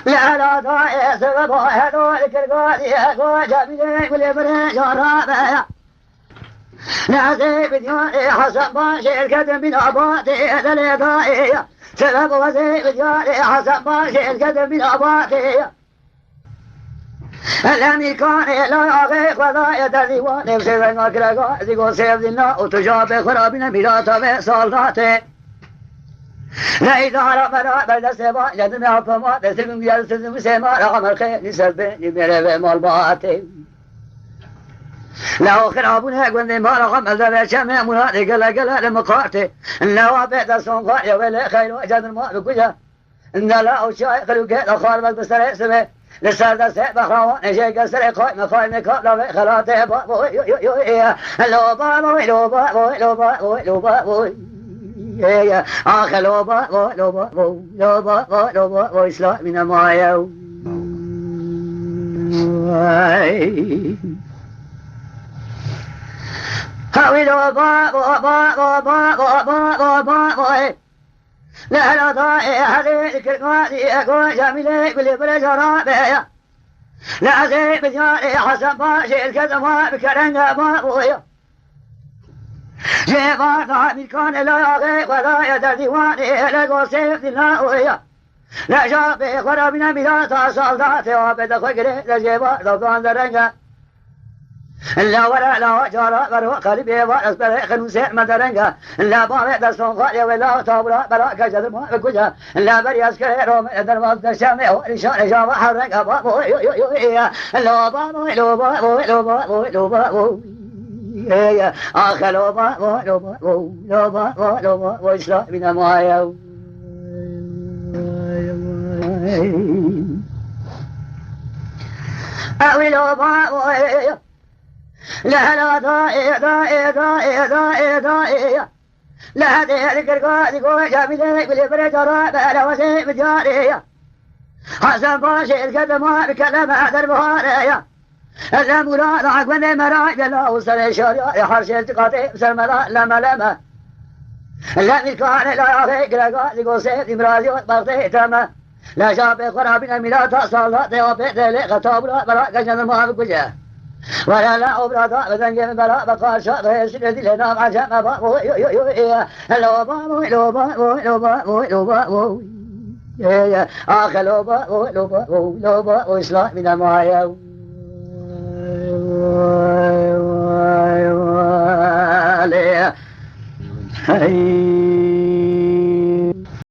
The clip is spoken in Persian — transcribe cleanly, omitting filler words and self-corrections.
لا لا ضايع سبب هذول الكرقادي هذول جميلين كل بريج ورابع نازي بديوني حسن باشي القدم من أباطي هذا اللي ضايع سبب وزي بديوني حسن باشي القدم من أباطي الأمريكاني لا يغيق وضايا ديواني بسيطة الكرقادي يقول سيف دينا وتجاب خرابنا ميلاتا بسالداتي لا إذا رمنا بل سبا جدنا عفما تسلم يلتزم سما رغم الخير يسبني بلغ مالباتي لا خرابنا قلنا ما رغم الزبا شمع منادي قلا قلا لمقارتي لا بيت صنقا يا ولا خير وجد الماء بكجا إن لا أشياء خلوك الأخار بالبسر سبا لسال سبا خروان شيء قسر قائم قائم قبل خلاته بابو لو بابو لو بابو لو بابو لو بابو يا آخر لو إسلام من مايا هاوي لو لا لا ضايع هذيك القاضي أقول جميلة كل برج رابع لا زي بجاري حسن باشي الكذا بكرنجة بابويا جيبان أمريكان لا يغيق ولا يد ديواني لقو سيف ديناوية لا شابي خرابنا ميلاتا صالداتي وابد خقري لجيبان دوطان درنجا لا ولا لا وجارة برو قلبي وارس بريخ نسير مدرنجا لا بابي دستون خالي ولا طابرا براك جدر ما بكجا لا برياس كريرو مدر مصدر شامي ورشان جابا حرنجا بابو لا بابو لو بابو لو بابو لو بابو يا آخر لو وإسلام من مايا أوي لو لا لا ضايع لا ذلك القاضي قوي جميلة كل بريد رابع لا وزي بجارية حسن باشي القدم بكلم هذا البهارية لا مراد عقبني مراج لا وصل شارع حرش التقاطي بسر ملا لما لما لا ملكان لا يغيق لقاء لقو سيد امراضي وطبطي تما لا شاب خرابنا ميلاتا صالاتي وبيت لي خطاب لا براك جن ما بكجا ولا لا أبرادا بدنجم بلا بقى شاطئ سيدي لنا مع جمع بابو لو بابو آخر لو بابو إسلام من المايا Hey